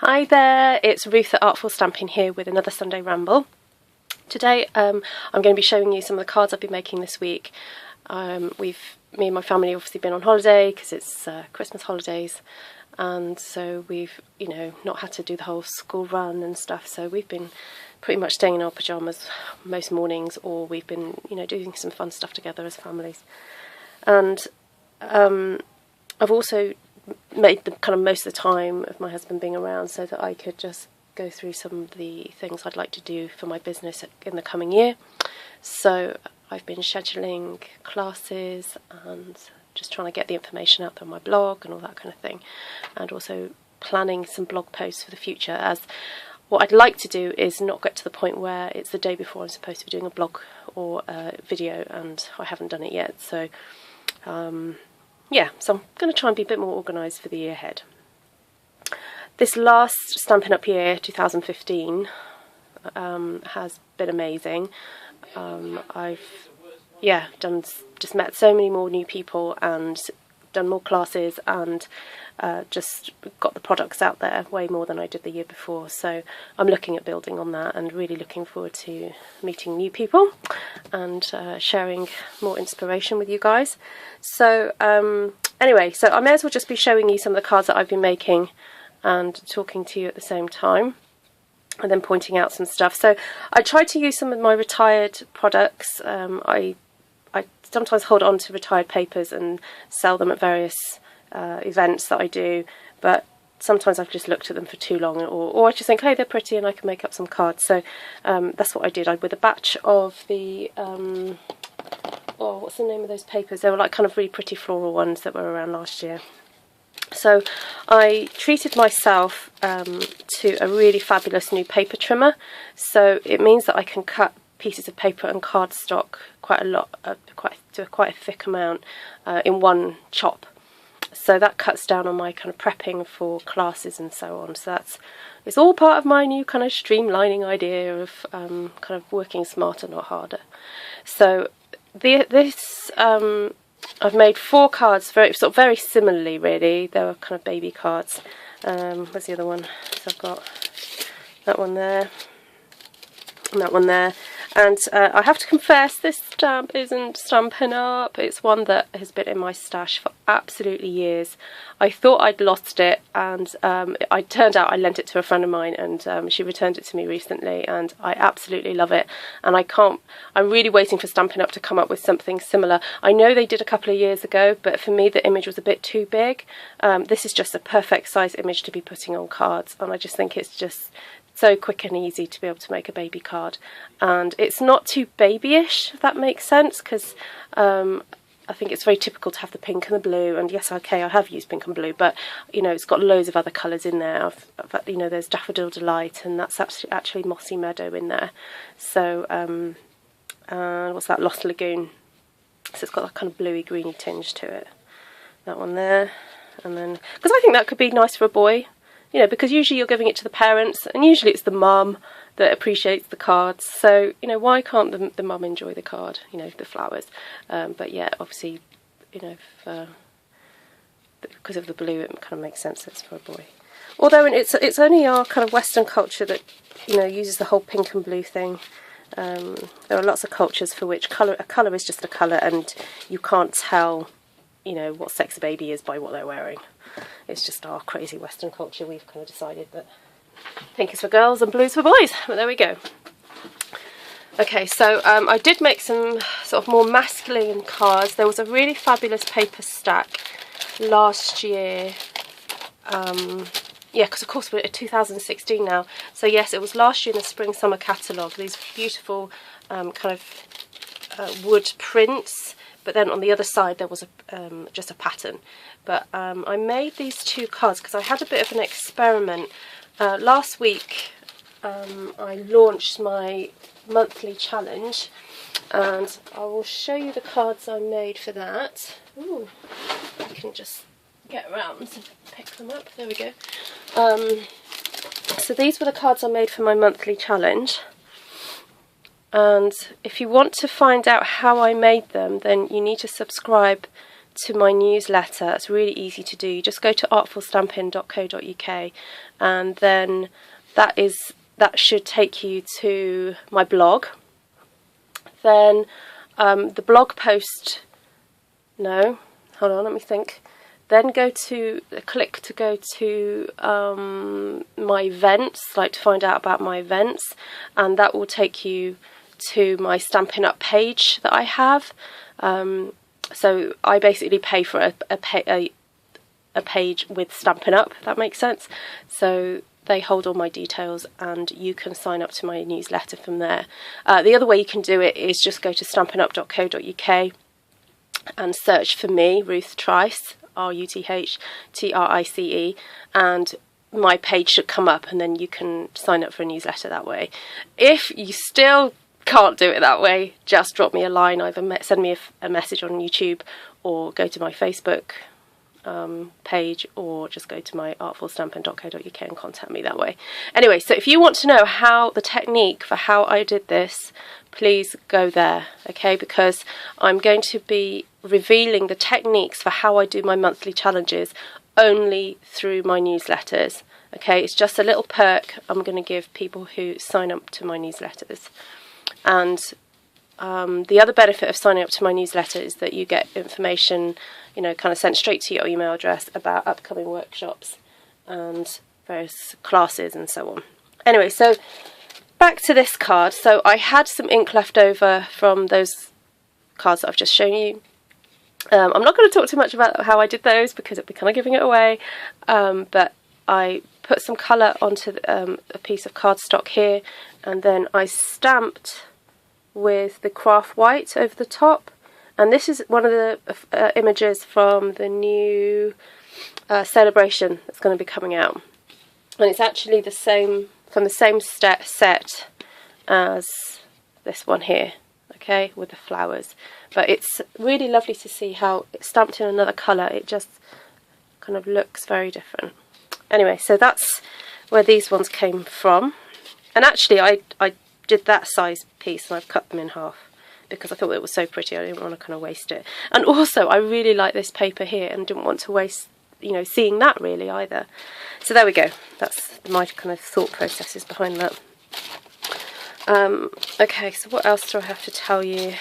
Hi there, it's Ruth at Artful Stampin here with another Sunday ramble. Today I'm going to be showing you some of the cards I've been making this week. Me and my family obviously been on holiday because it's Christmas holidays, and so we've not had to do the whole school run and stuff, so we've been pretty much staying in our pyjamas most mornings, or we've been doing some fun stuff together as families. And I've also made the kind of most of the time of my husband being around so that I could just go through some of the things I'd like to do for my business in the coming year. So I've been scheduling classes and just trying to get the information out there on my blog and all that kind of thing, and also planning some blog posts for the future, as what I'd like to do is not get to the point where it's the day before I'm supposed to be doing a blog or a video and I haven't done it yet. So so I'm going to try and be a bit more organised for the year ahead. This last Stampin' Up year, 2015, has been amazing. I've just met so many more new people and done more classes, and just got the products out there way more than I did the year before. So I'm looking at building on that and really looking forward to meeting new people and sharing more inspiration with you guys. So anyway, so I may as well just be showing you some of the cards that I've been making and talking to you at the same time, and then pointing out some stuff. So I tried to use some of my retired products. I sometimes hold on to retired papers and sell them at various events that I do, but sometimes I've just looked at them for too long, or I just think, hey, they're pretty and I can make up some cards. So that's what I did. With a batch of the what's the name of those papers? They were like kind of really pretty floral ones that were around last year. So I treated myself to a really fabulous new paper trimmer. So it means that I can cut pieces of paper and cardstock quite a lot, to quite a thick amount in one chop. So that cuts down on my kind of prepping for classes and so on. So it's all part of my new kind of streamlining idea of kind of working smarter, not harder. So I've made 4 cards very similarly, really. They were kind of baby cards. Where's the other one? So I've got that one there and that one there. And I have to confess, this stamp isn't Stampin' Up. It's one that has been in my stash for absolutely years. I thought I'd lost it, and it turned out I lent it to a friend of mine, and she returned it to me recently, and I absolutely love it. And I'm really waiting for Stampin' Up to come up with something similar. I know they did a couple of years ago, but for me the image was a bit too big. This is just a perfect size image to be putting on cards, and I just think it's just so quick and easy to be able to make a baby card, and it's not too babyish, if that makes sense, because I think it's very typical to have the pink and the blue, and yes, okay, I have used pink and blue, but it's got loads of other colours in there. There's Daffodil Delight, and that's actually Mossy Meadow in there. So what's that, Lost Lagoon, so it's got that kind of bluey greeny tinge to it. That one there, and then because I think that could be nice for a boy. Because usually you're giving it to the parents, and usually it's the mum that appreciates the cards. So, why can't the mum enjoy the card, the flowers? But yeah, obviously, because of the blue, it kind of makes sense that it's for a boy. Although it's only our kind of Western culture that, uses the whole pink and blue thing. There are lots of cultures for which a colour is just a colour, and you can't tell, what sex a baby is by what they're wearing. It's just our crazy Western culture. We've kind of decided that pink is for girls and blue is for boys. But there we go. Okay, so I did make some sort of more masculine cards. There was a really fabulous paper stack last year. Because of course we're at 2016 now. So yes, it was last year in the spring summer catalogue. These beautiful kind of wood prints. But then on the other side there was just a pattern. But I made these 2 cards because I had a bit of an experiment. Last week I launched my monthly challenge, and I will show you the cards I made for that. Ooh, I can just get around to pick them up. There we go. So these were the cards I made for my monthly challenge. And if you want to find out how I made them, then you need to subscribe to my newsletter. It's really easy to do. You just go to artfulstampin.co.uk, and then that should take you to my blog. Then the blog post, no, hold on, let me think. Then click to go to my events, like to find out about my events, and that will take you to my Stampin' Up page that I have. So I basically pay for a page with Stampin' Up, if that makes sense. So they hold all my details, and you can sign up to my newsletter from there. The other way you can do it is just go to stampinup.co.uk and search for me, Ruth Trice, RUTHTRICE, and my page should come up, and then you can sign up for a newsletter that way. If you still can't do it that way, just drop me a line, either send me a message on YouTube, or go to my Facebook page, or just go to my artfulstampin.co.uk and contact me that way. Anyway, so if you want to know how the technique for how I did this, please go there, okay, because I'm going to be revealing the techniques for how I do my monthly challenges only through my newsletters. Okay, it's just a little perk I'm going to give people who sign up to my newsletters. And the other benefit of signing up to my newsletter is that you get information, you know, kind of sent straight to your email address about upcoming workshops and various classes and so on. Anyway, so back to this card. So I had some ink left over from those cards that I've just shown you. I'm not going to talk too much about how I did those because it'd be kind of giving it away, but I put some colour onto a piece of cardstock here, and then I stamped with the craft white over the top. And this is one of the images from the new celebration that's going to be coming out, and it's actually the same, from the same set as this one here, okay, with the flowers. But it's really lovely to see how it's stamped in another colour. It just kind of looks very different. Anyway, so that's where these ones came from. And actually I did that size piece and I've cut them in half because I thought it was so pretty. I didn't want to kind of waste it. And also I really like this paper here and didn't want to waste, you know, seeing that really either. So there we go. That's my kind of thought processes behind that. Okay, so what else do I have to tell you?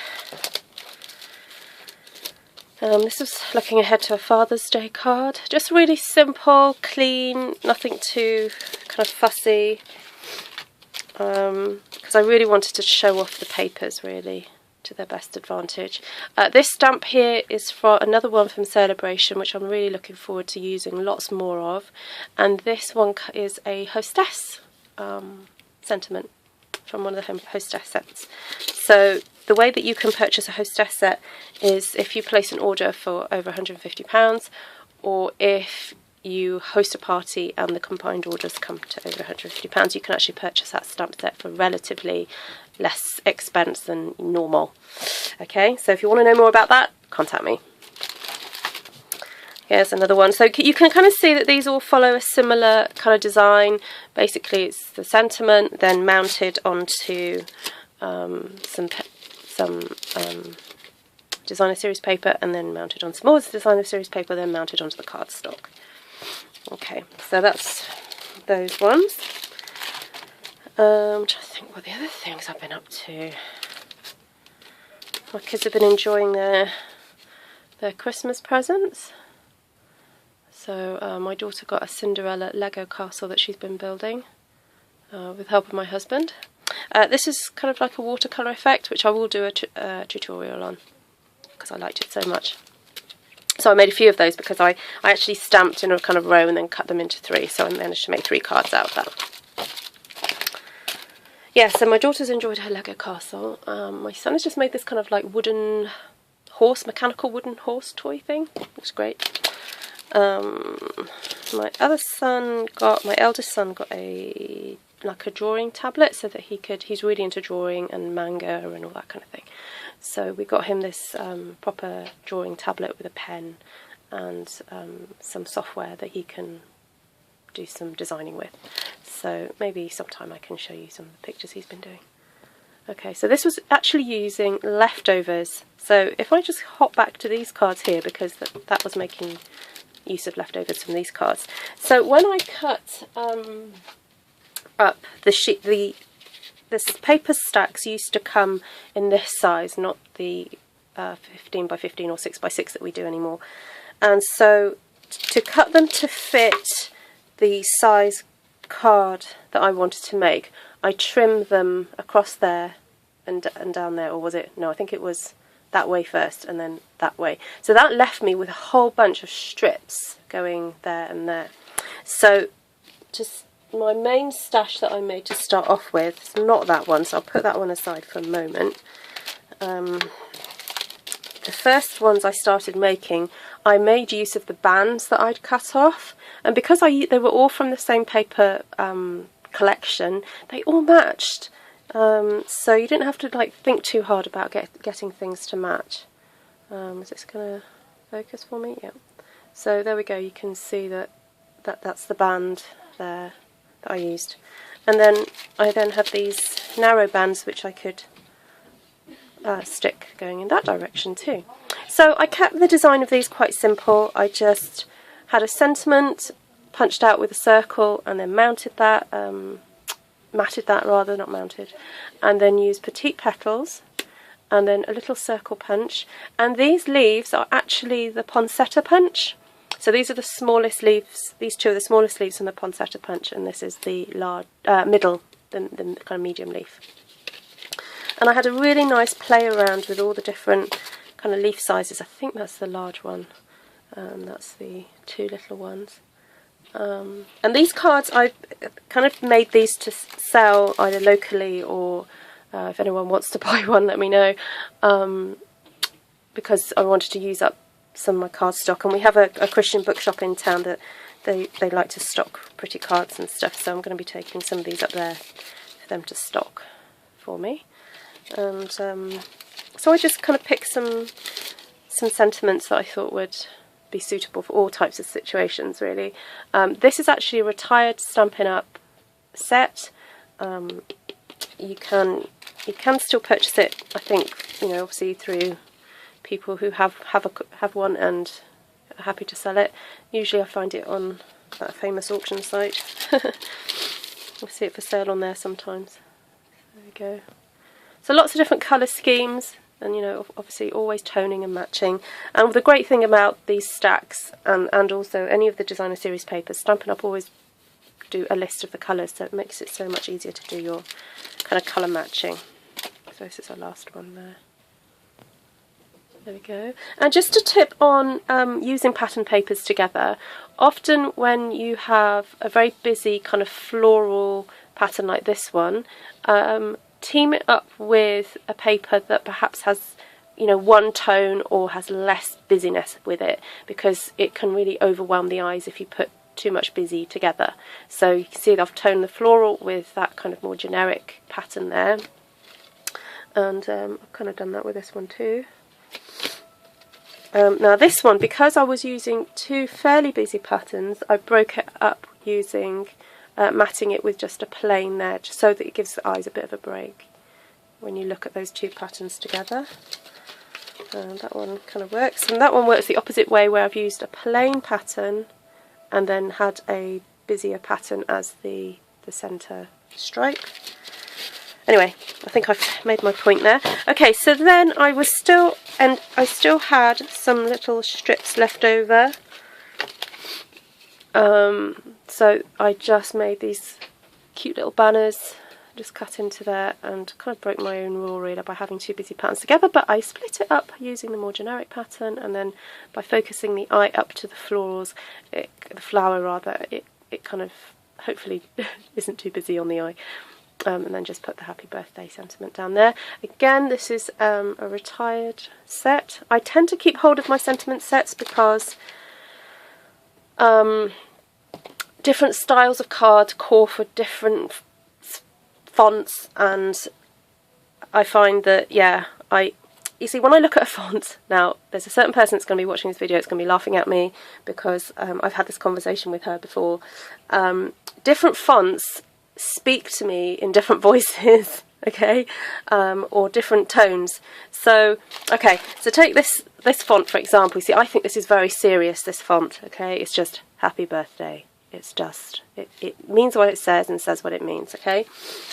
This was looking ahead to a Father's Day card. Just really simple, clean, nothing too kind of fussy. Because I really wanted to show off the papers really to their best advantage. This stamp here is for another one from Celebration, which I'm really looking forward to using lots more of. And this one is a hostess sentiment from one of the hostess sets. So the way that you can purchase a hostess set is if you place an order for over £150, or if you host a party and the combined orders come to over £150, you can actually purchase that stamp set for relatively less expense than normal. Okay, so if you want to know more about that, contact me. Here's another one. So you can kind of see that these all follow a similar kind of design. Basically, it's the sentiment, then mounted onto some designer series paper, and then mounted on some more designer series paper, then mounted onto the cardstock. Okay, so that's those ones. I'm trying to think what the other things I've been up to. My kids have been enjoying their Christmas presents. So my daughter got a Cinderella Lego castle that she's been building with the help of my husband. This is kind of like a watercolour effect, which I will do a tutorial on because I liked it so much. So I made a few of those because I actually stamped in a kind of row and then cut them into 3, so I managed to make 3 cards out of that. Yeah, so my daughter's enjoyed her Lego castle. My son has just made this kind of like wooden horse, mechanical wooden horse toy thing. Looks great. My eldest son got a drawing tablet so that he's really into drawing and manga and all that kind of thing. So we got him this proper drawing tablet with a pen and some software that he can do some designing with. So maybe sometime I can show you some of the pictures he's been doing. Okay, so this was actually using leftovers. So if I just hop back to these cards here, because that was making use of leftovers from these cards. So when I cut up the sheet, this paper stacks used to come in this size, not the 15 by 15 or 6 by 6 that we do anymore. And so to cut them to fit the size card that I wanted to make, I trimmed them across there and down there, or was it? No, I think it was that way first and then that way. So that left me with a whole bunch of strips going there and there. So just my main stash that I made to start off with, it's not that one, so I'll put that one aside for a moment. The first ones I started making, I made use of the bands that I'd cut off, and because they were all from the same paper collection, they all matched. So you didn't have to like think too hard about getting things to match. Is this going to focus for me? Yeah. So there we go. You can see that's the band there that I used, and then I had these narrow bands which I could stick going in that direction too. So I kept the design of these quite simple. I just had a sentiment punched out with a circle and then mounted that, matted that rather, not mounted, and then used petite petals and then a little circle punch. And these leaves are actually the poinsettia punch. So these are the smallest leaves, these two are the smallest leaves from the poinsettia punch, and this is the large, middle, the kind of medium leaf. And I had a really nice play around with all the different kind of leaf sizes. I think that's the large one, that's the two little ones. And these cards, I kind of made these to sell either locally or if anyone wants to buy one, let me know, because I wanted to use up some of my card stock, and we have a Christian bookshop in town that they like to stock pretty cards and stuff, so I'm going to be taking some of these up there for them to stock for me. And so I just kind of picked some sentiments that I thought would be suitable for all types of situations, really. This is actually a retired Stampin' Up set. You can still purchase it, I think, obviously through people who have one and are happy to sell it. Usually I find it on that famous auction site. I see it for sale on there sometimes. There we go. So lots of different colour schemes, and obviously always toning and matching. And the great thing about these stacks and also any of the designer series papers, Stampin' Up always do a list of the colours, so it makes it so much easier to do your kind of colour matching. So this is our last one there. There we go. And just a tip on using pattern papers together. Often when you have a very busy kind of floral pattern like this one, team it up with a paper that perhaps has one tone or has less busyness with it, because it can really overwhelm the eyes if you put too much busy together. So you can see that I've toned the floral with that kind of more generic pattern there, and I've kind of done that with this one too. Now this one, because I was using two fairly busy patterns, I broke it up using matting it with just a plain there, just so that it gives the eyes a bit of a break when you look at those two patterns together. That one kind of works, and that one works the opposite way, where I've used a plain pattern and then had a busier pattern as the centre stripe. Anyway, I think I've made my point there. Okay, so then I still had some little strips left over. So I just made these cute little banners, just cut into there, and kind of broke my own rule really by having two busy patterns together, but I split it up using the more generic pattern, and then by focusing the eye up to the florals, the flower rather, it kind of hopefully isn't too busy on the eye. And then just put the happy birthday sentiment down there. Again, this is a retired set. I tend to keep hold of my sentiment sets because different styles of card call for different fonts, and I find that, you see, when I look at a font, now there's a certain person that's going to be watching this video, it's going to be laughing at me because I've had this conversation with her before. Different fonts speak to me in different voices. okay, or different tones. So, okay, so take this font for example. You see, I think this is very serious, this font, okay? It's just happy birthday. It's just, it means what it says and says what it means, okay?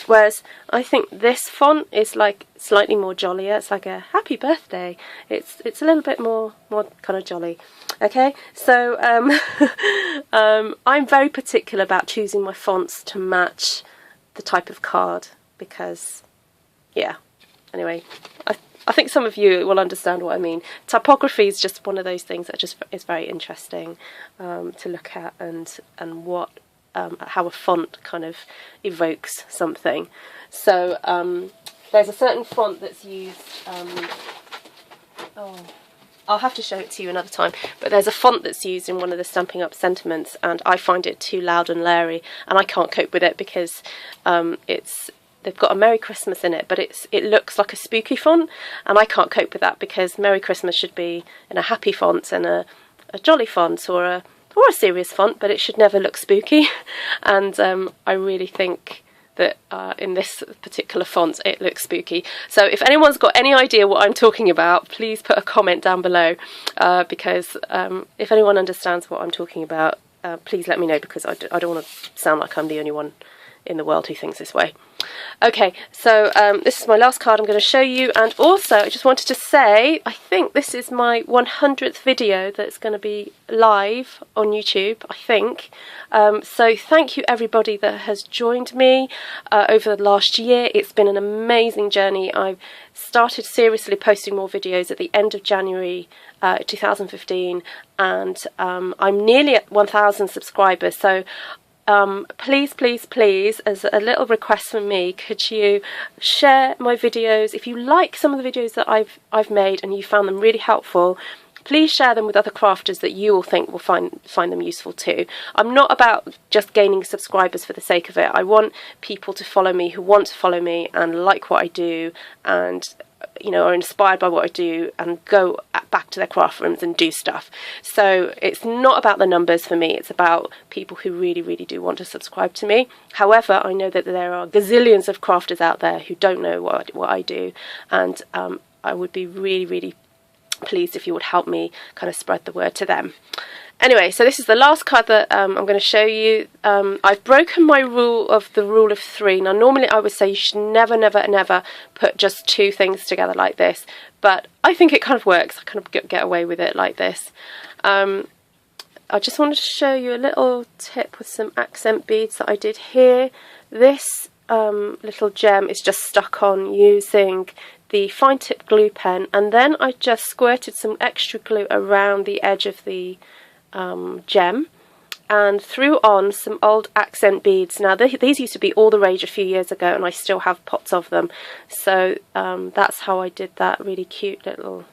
Whereas I think this font is like slightly more jollier. It's like a happy birthday. It's a little bit more kind of jolly, okay? So I'm very particular about choosing my fonts to match the type of card because, yeah, anyway, I think some of you will understand what I mean. Typography is just one of those things that just is very interesting to look at, and what how a font kind of evokes something. So there's a certain font that's used. I'll have to show it to you another time. But there's a font that's used in one of the Stampin' Up sentiments, and I find it too loud and leery, and I can't cope with it because they've got a Merry Christmas in it, but it looks like a spooky font, and I can't cope with that because Merry Christmas should be in a happy font and a jolly font or a serious font, but it should never look spooky. And I really think that in this particular font it looks spooky. So if anyone's got any idea what I'm talking about, please put a comment down below, because if anyone understands what I'm talking about, please let me know, because I don't want to sound like I'm the only one in the world who thinks this way. Okay, so this is my last card I'm going to show you, and also I just wanted to say I think this is my 100th video that's going to be live on YouTube, I think. So thank you everybody that has joined me over the last year. It's been an amazing journey. I've started seriously posting more videos at the end of January 2015, and I'm nearly at 1,000 subscribers, so please, please, please, as a little request from me, could you share my videos? If you like some of the videos that I've made and you found them really helpful, please share them with other crafters that you will think will find them useful too. I'm not about just gaining subscribers for the sake of it. I want people to follow me who want to follow me and like what I do, and are inspired by what I do and go back to their craft rooms and do stuff. So it's not about the numbers for me, it's about people who really, really do want to subscribe to me. However, I know that there are gazillions of crafters out there who don't know what I do, and I would be really, really pleased if you would help me kind of spread the word to them. Anyway, so this is the last card that I'm going to show you. I've broken my rule of 3. Now, normally I would say you should never, never, never put just 2 things together like this, but I think it kind of works. I kind of get away with it like this. I just wanted to show you a little tip with some accent beads that I did here. This little gem is just stuck on using the fine tip glue pen, and then I just squirted some extra glue around the edge of the gem and threw on some old accent beads. Now these used to be all the rage a few years ago, and I still have pots of them, so that's how I did that really cute little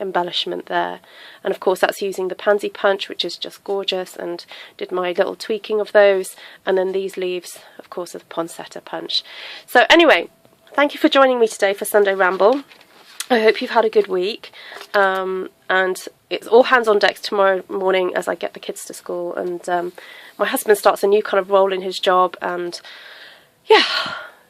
embellishment there. And of course that's using the pansy punch, which is just gorgeous, and did my little tweaking of those. And then these leaves, of course, are the poinsettia punch. So anyway, thank you for joining me today for Sunday Ramble. I hope you've had a good week, and it's all hands on deck tomorrow morning as I get the kids to school, and my husband starts a new kind of role in his job, and yeah,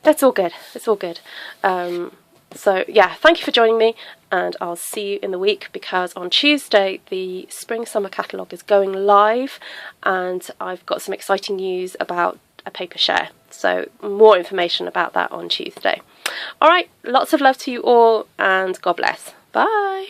it's all good, it's all good. So yeah, thank you for joining me, and I'll see you in the week, because on Tuesday the Spring Summer catalogue is going live, and I've got some exciting news about a paper share, so more information about that on Tuesday. Alright, lots of love to you all, and God bless. Bye!